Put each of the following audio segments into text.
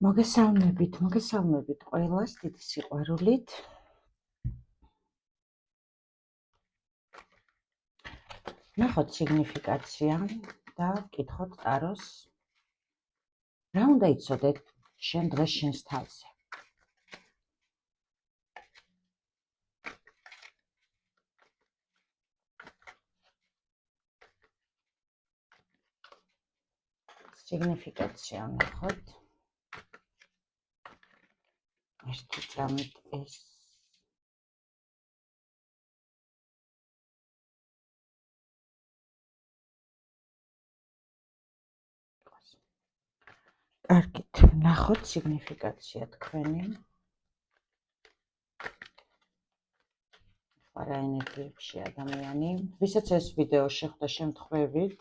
მოგესალმებით ყველას დიდი სიყვარულით. ნახოთ სიგნიფიკაცია და ვკითხოთ ტაროს. რა უნდა იცოდეთ შენ დღეს შენს თავზე? სიგნიფიკაცია ნახოთ. ერთი წამით ეს კარგით, ნახოთ სიგნიფიკაცია თქვენი. რა ენერგიებში ადამიანი, ვისაც ეს ვიდეო შეხვდა შემთხვევით,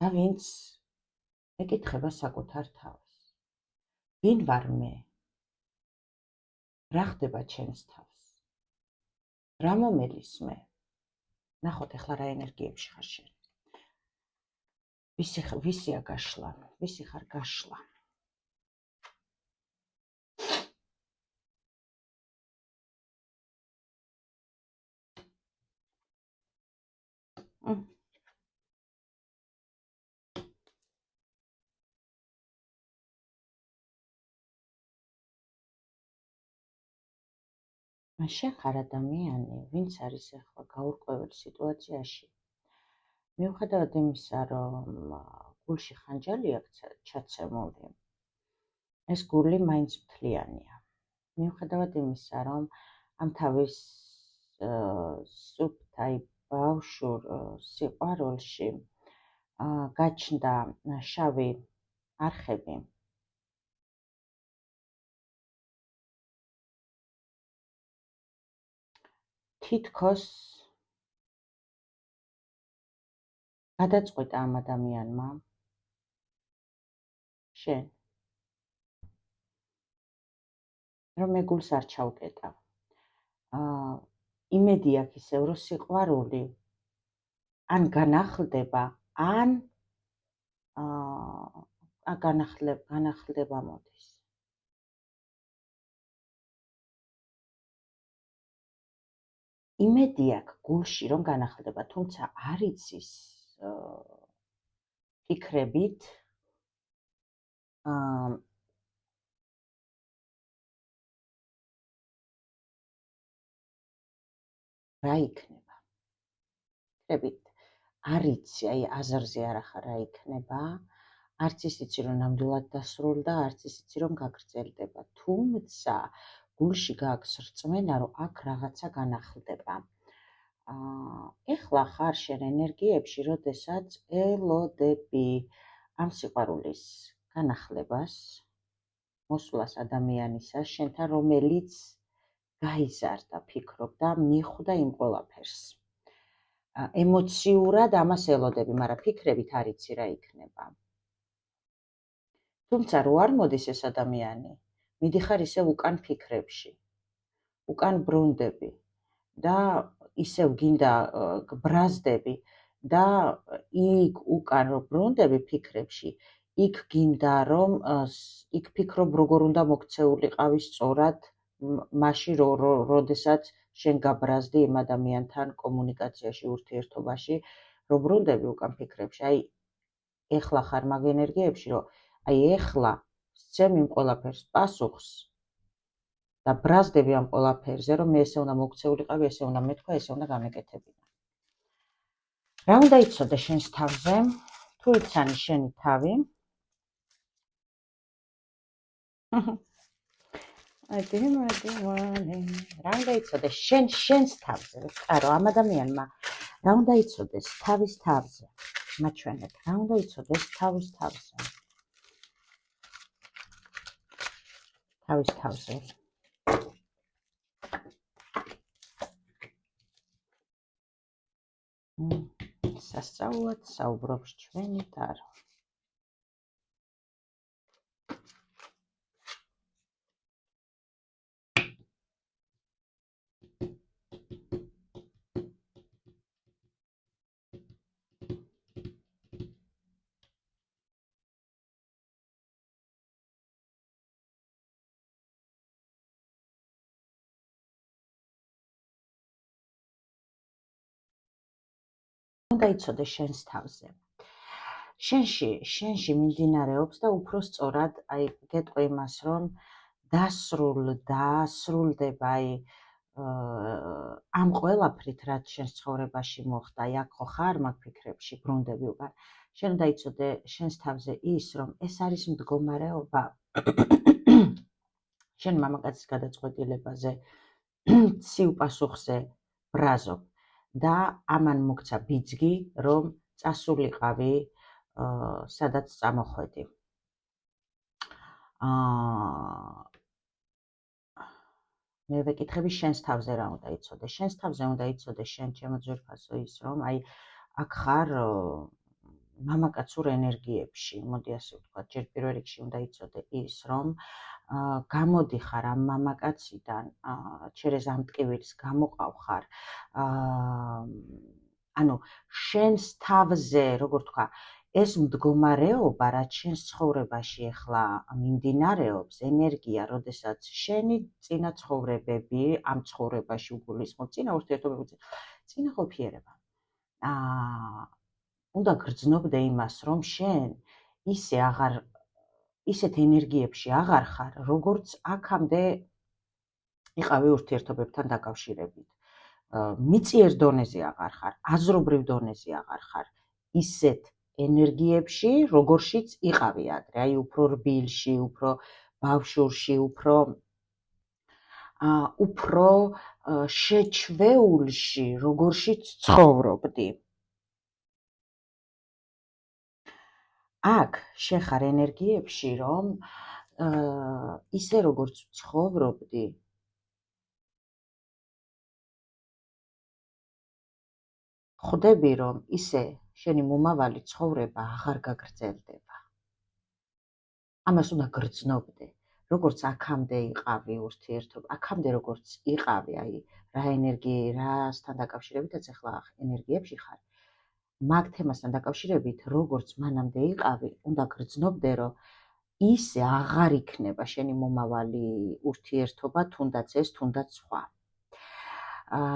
და ვინც ეკითხება საკუთარ თავს. ვინ ვარ მე? რა ხდება ჩემს თავს? რა მომელის მე? ნახოთ ახლა რა ენერგიებში ხარ შენ. ვისია გაშლა? ვისი ხარ გაშლა? შენ ხარ ადამიანი, ვინც არის ახლა გაურკვეველ სიტუაციაში. მიუხედავად იმისა, რომ გულში ხანჯალი აქვს ჩაცემული, ეს გული მაინც მთლიანია. მიუხედავად იმისა, რომ ამ თავის სუფთა ბავშვურ სიყვარულში გაჩნდა შავი არხები, თითქოს გადაწყვიტა ამ ადამიანმა შენ, რომ მე გულს არ ჩავკეტავ. იმედი აქვს ისევ, რომ სიყვარული ან განახლდება, ან განახლდება მოდის. იმედი აქვს გულში, რომ განახლდება, თუმცა არ იცის ფიქრებით, რა იქნება. ფიქრებით არ იცი, აი აზრზე არ ახარ რა იქნება, არც ის იცი, რომ ნამდვილად დასრულდა, არც ის იცი, რომ გაგრძელდება. თუმცა გულში გაქვს რწმენა, რომ აქ რაღაცა განახლდება. ეხლა ხარ შენ ენერგიებში, როდესაც ელოდები ამ სიყვარულის განახლებას, მოსვლას ადამიანისა, შენთან, რომელიც გაიზარდა, ფიქრობდა, მიხვდა იმ ყველაფერს. ემოციურად ამას ელოდები, მაგრამ ფიქრებით არ იცი რა იქნება. თუმცა რო არ მოდის ეს ადამიანი, მიდიხარ ისევ უკან ფიქრებში, უკან ბრუნდები და ისევ გინდა ბრაზდები და იქ უკან რო ბრუნდები ფიქრებში, იქ გინდა რომ იქ ფიქრობ როგორ უნდა მოქცეულიყავი სწორად მაშინ როდესაც შენ გაბრაზდი იმ ადამიანთან კომუნიკაციაში, ურთიერთობაში, რო ბრუნდები უკან ფიქრებში. აი ეხლა ხარ მაგ ენერგიებში, რომ აი ეხლა სცემ იმ ყველაფერს პასუხს და ბრაზდები ამ ყველაფერზე, რომ მე ესე უნდა მოქცეულიყავი, ესე უნდა მეთქვა, ესე უნდა გამეკეთებინა. რა უნდა იცოდე შენს თავზე? თუ იცანი შენი თავი, რა უნდა იცოდე შენს თავზე? წყარო, ამ ადამიანმა რა უნდა იცოდეს თავის თავზე? მაჩვენეთ, რა უნდა იცოდეს თავის თავზე? თავის თავზე. სასწაულად საუბრობს ჩვენი ტარო. უნდა იცოდე შენს თავზე. შენში მიმდინარეობს და უფრო სწორად აი გეტყვი იმას, რომ დასრულდება აი ამ ყველაფრით, რაც შენს ცხოვრებაში მოხდა, აი აქ ხო ხარ მაგ ფიქრებში, ბრუნდები უკან. შენ უნდა იცოდე შენს თავზე ის, რომ ეს არის მდგომარეობა შენ მამაკაცის გადაწყვეტილებაზე ცივ პასუხზე ბრაზობ და ამან მოგცა ბიძგი, რომ წასულიყავი სადაც წამოხვედი. მე ვეკითხები შენს თავზე რა უნდა იცოდე. შენს თავზე უნდა იცოდე შენ ჩემო ძვირფასო ის, რომ აი აქ ხარ მამაკაცურ ენერგიებში, მოდი ასე ვთქვათ, ჯერ პირველ რიგში უნდა იცოდე ის, რომ გამოდიხარ ამ მამაკაციდან, через ამ ტკივილს გამოყავხარ, ანუ შენს თავზე, როგორ თქვა, ეს მდგომარეობა, რაც შენს ცხოვრებაში ახლა მიმდინარეობს, ენერგია, როდესაც შენი წინა ცხოვრებები ამ ცხოვრებაში უგულისხმობ, წინა ურთიერთობები, წინა ყოფიერება. უნდა გრძნობდე იმას, რომ შენ ისეთ ენერგიებში აღარ ხარ, როგორც აქამდე იყავი ურთიერთობებთან დაკავშირებით. მიწიერ დონეზე აღარ ხარ, აზრობრივ დონეზე აღარ ხარ, ისეთ ენერგიებში, როგორშიც იყავი ადრე, აი უფრო რბილში, უფრო ბავშვურში, უფრო შეჩვეულში, როგორშიც ცხოვრობდი. აქ შეხარ ენერგიებში, რომ ისე როგორც ცხოვრობდი, ხვდები, რომ ისე შენი მომავალი ცხოვრება აღარ გაგრძელდება. ამას უნდა გრძნობდე, როგორც აქამდე იყავი ურთიერთობა, აქამდე როგორც იყავი, აი რა რასთან დაკავშირებითაც ახლა ენერგიებში ხარ. მაგ თემასთან დაკავშირებით, როგორც მანამდე იყავი, უნდა გრძნობდე, რომ ისე აღარ იქნება შენი მომავალი ურთიერთობა, თუნდაც ეს, თუნდაც სხვა.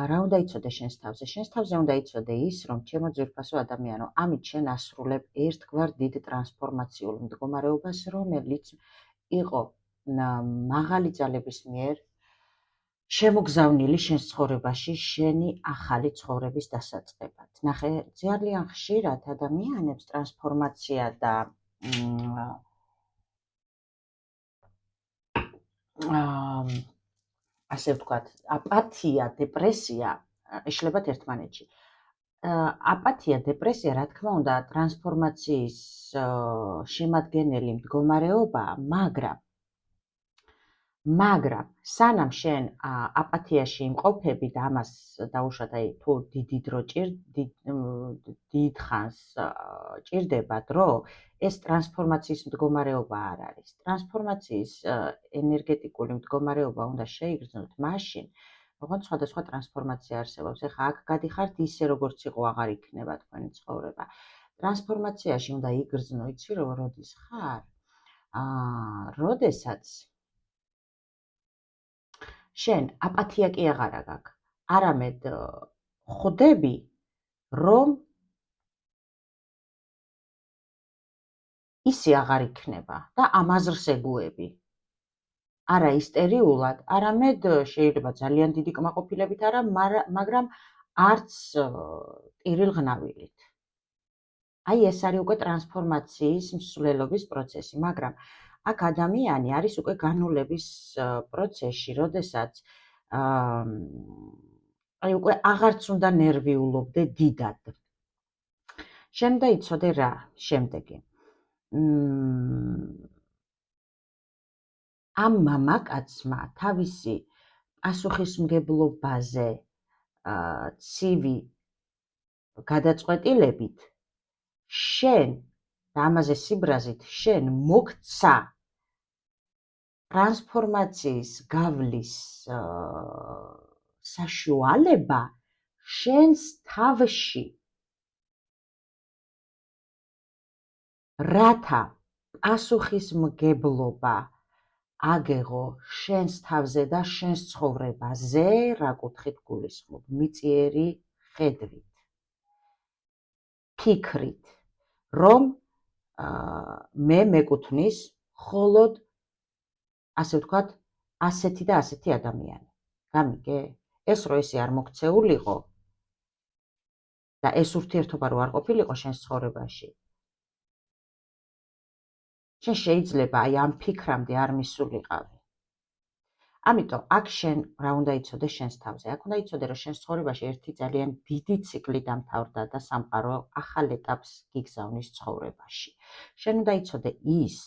რა უნდა იცოდე შენს თავზე? შენს თავზე უნდა იცოდე ის, რომ ჩემო ძვირფასო ადამიანო, ამით შენ ასრულებ ერთგვარ დიდ ტრანსფორმაციულ მდგომარეობას, რომელიც იყო მაღალი ძალების მიერ შემოგზავნილი შენს ცხოვრებაში შენი ახალი ცხოვრების დასაწყებად. ნახე, ძალიან ხშირად ადამიანებს ტრანსფორმაცია და ასე ვთქვათ, აპათია, დეპრესია ეშლებათ ერთმანეთში. აპათია, დეპრესია, რა თქმა უნდა, ტრანსფორმაციის შემადგენელი მდგომარეობაა, მაგრამ სანამ შენ აპათიაში იმყოფები და ამას დაუშვათ, აი თუ დიდ ხანს ჭირდება დრო, ეს ტრანსფორმაციის მდგომარეობა არ არის. ტრანსფორმაციის ენერგეტიკული მდგომარეობა უნდა შეიგრძნოთ მაშინ, ოღონდ სხვადასხვა ტრანსფორმაცია არსებობს. ეხლა აქ გადიხართ, ისე როგორც იყო აღარ იქნება თქვენი ცხოვრება. ტრანსფორმაციაში უნდა იგრძნო, იცი რომ როდის ხარ? როდესაც შენ აპათია კი აღარა გაქვს, არამედ ხვდები, რომ ისე აღარ იქნება და ამ აზრს ეგუები. არა ისტერიულად, არამედ შეიძლება ძალიან დიდი კმაყოფილებით არა, მაგრამ არც ტირილღნავილით. აი ეს არის უკვე ტრანსფორმაციის მსვლელობის პროცესი, მაგრამ აქ ადამიანი არის უკვე განულების პროცესში, როდესაც აი უკვე აღარც უნდა ნერვიულობდე დიდად. შენ უნდა იცოდე რა შემდეგი. ამ მამაკაცმა თავისი პასუხისმგებლობაზე ცივი გადაწყვეტილებით შენ და ამაზე სიბრაზით შენ მოგცა ტრანსფორმაციის გავლის საშუალება შენს თავში, რათა პასუხისმგებლობა აგეღო შენს თავზე და შენს ცხოვრებაზე, რა კუთხით გულისხმობ, მიწიერი ხედვით. ფიქრით, რომ მე მეკუთვნის მხოლოდ ასე ვთქვათ, ასეთი და ასეთი ადამიანი. გამიგე? ეს რო ესე არ მოქცეულიყო და ეს ურთიერთობა რო არ ყოფილიყო შენს ცხოვრებაში, შენ შეიძლება აი ამ ფიქრამდე არ მისულიყავი. ამიტომ აქ შენ რა უნდა იცოდე შენს თავზე? აქ უნდა იცოდე, რომ შენს ცხოვრებაში ერთი ძალიან დიდი ციკლი დამთავრდა და სამყარო ახალ ეტაპს გიგზავნის ცხოვრებაში. შენ უნდა იცოდე ის,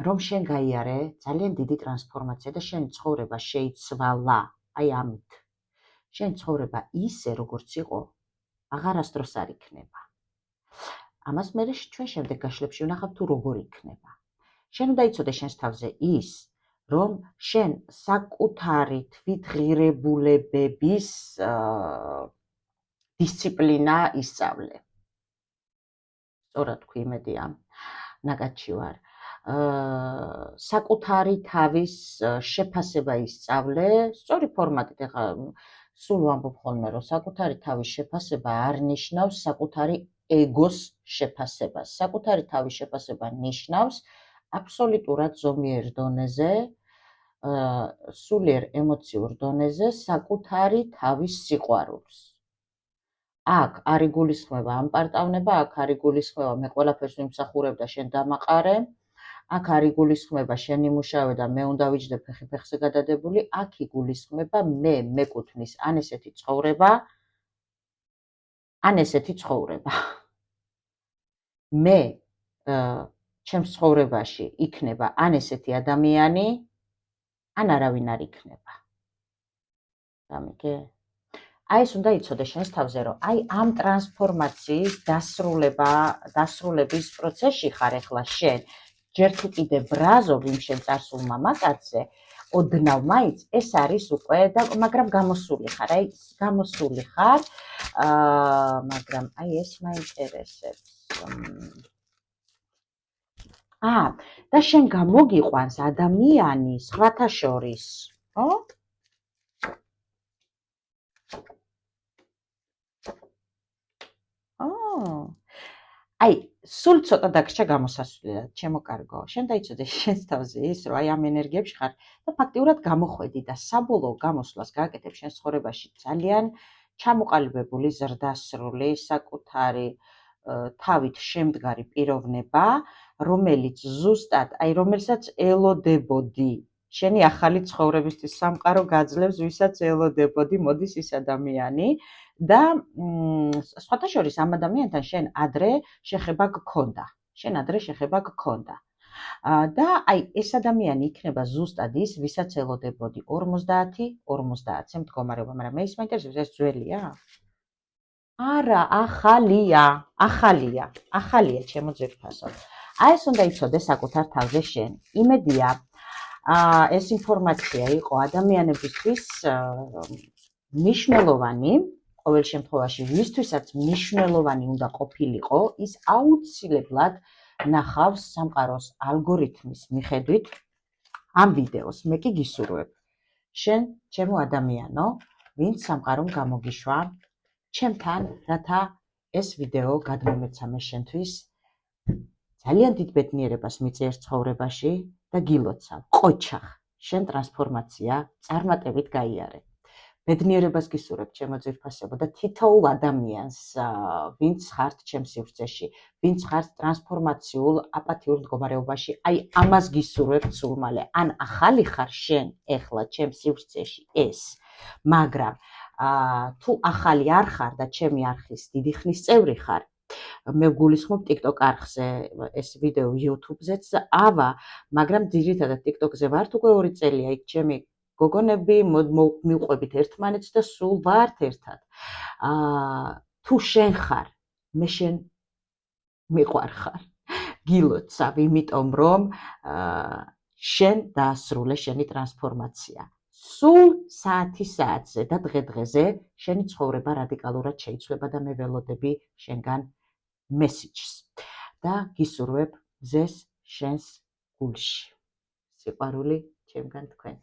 რომ შენ გაიარე ძალიან დიდი ტრანსფორმაცია და შენი ცხოვრება შეიცვალა. აი ამით. შენი ცხოვრება ისე, როგორც იყო, აღარასდროს არ იქნება. ამას მე ჩვენ შემდეგ გაშლებში ვნახავთ თუ როგორ იქნება. შენ უნდა იცოდე შენს თავზე ის, რომ შენ საკუთარი თვითღირებულებების დისციპლინა ისწავლე. სწორად თქვი, იმედია, ნაკადში ვარ. საკუთარი თავის შეფასება ისწავლე, სწორი ფორმატით. ეხლა სულ ვამბობ ხოლმე, რომ საკუთარი თავის შეფასება არ ნიშნავს საკუთარი ეგოს შეფასებას. საკუთარი თავის შეფასება ნიშნავს აბსოლუტურად ზომიერ დონეზე, სულიერ ემოციურ დონეზე საკუთარი თავის სიყვარულს. აქ არ იგულისხმება ამ პარტავნება, აქ არ იგულისხმება მე ყველაფერს ვიმსახურებ და შენ დამაყარე, აქ არ იგულისხმება შენ იმუშავე და მე უნდა ვიჯდე ფეხი ფეხზე გადადებული, აქ იგულისხმება მე მეკუთვნის ან ესეთი ცხოვრება, ან ესეთი ცხოვრება. მე ჩემს ცხოვრებაში იქნება ან ესეთი ადამიანი, ან არავინ არ იქნება. გამიგე? აი ეს უნდა იცოდე შენს თავზე, რომ აი ამ ტრანსფორმაციის დასრულების პროცესში ხარ ეხლა შენ. ჯერ თუ კიდე ბრაზობ იმ შენ წარსულ მამაკაცზე, ოდნავ მაინც ეს არის უკვე და მაგრამ გამოსული ხარ. აი გამოსული ხარ, მაგრამ აი ეს მაინტერესებს. და შენ გამოგიყვანს ადამიანი სხვათა შორის, ხო? აი, სულ ცოტა დაგრჩა გამოსასვლელად, ჩემო კარგო. შენ დაიცოდე შენს თავზე ის, რომ აი ამ ენერგიებში ხარ და ფაქტიურად გამოხვედი და საბოლოო გამოსვლას გააკეთებ შენს ცხოვრებაში ძალიან ჩამოყალიბებული, ზრდასრული, საკუთარი თავით შემდგარი პიროვნება, რომელიც ზუსტად, აი რომელსაც ელოდებოდი. შენი ახალი ცხოვრებისთვის სამყარო გაძლევს, ვისაც ელოდებოდი, მოდის ის ადამიანი. და სხვათა შორის ამ ადამიანთან შენ ადრე შეხება გქონდა. და აი ეს ადამიანი იქნება ზუსტად ის, ვისაც ელოდებოდი. 50-50-ზე მდგომარეობა, მაგრამ მე ის მაინტერესებს, ეს ძველია? არა, ახალია, ჩემო ძვირფასო. აი ეს უნდა იცოდე საკუთარ თავზე შენ. იმედია, ეს ინფორმაცია იყო ადამიანებისთვის მნიშვნელოვანი. ყოველ შემთხვევაში, ვისთვისაც მნიშვნელოვანი უნდა ყოფილიყო, ის აუცილებლად ნახავს სამყაროს ალგორითმის მიხედვით ამ ვიდეოს. მე კი გისურვებ, შენ, ჩემო ადამიანო, ვინც სამყარომ გამოგიშვა, ჩემთან, რათა ეს ვიდეო გადმომეცამე შენთვის, ძალიან დიდ ბედნიერებას მიწიერ ცხოვრებაში და გილოცავ. ყოჩახ, შენ ტრანსფორმაცია წარმატებით გაიარე. ბედნიერებას გისურვებ, ჩემო ძვირფასებო, და თითოეულ ადამიანს, ვინც ხართ ჩემს სივრცეში, ვინც ხართ ტრანსფორმაციულ აპათიურ მდგომარეობაში, აი ამას გისურვებ სულ მალე. ან ახალი ხარ შენ ეხლა ჩემს სივრცეში ეს, მაგრამ თუ ახალი არ ხარ და ჩემი არხის დიდი ხნის წევრი ხარ, მე ვგულისხმობ TikTok არხზე ეს ვიდეო YouTube-ზეც ავა, მაგრამ ძირითადად TikTok-ზე ვართ უკვე 2 წელია, იქ ჩემი გოგონები მივყვებით ერთმანეთს და სულ ვართ ერთად. თუ შენ ხარ, მე შენ მიყვარხარ. გილოცავ, იმიტომ რომ შენ დაასრულე შენი ტრანსფორმაცია. სულ საათზე და დღე-დღეზე შენი ცხოვრება რადიკალურად შეიცვლება და მე ველოდები შენგან მესიჯს. და გისურვებ მზეს შენს გულში. სიყვარული ჩემგან თქვენ.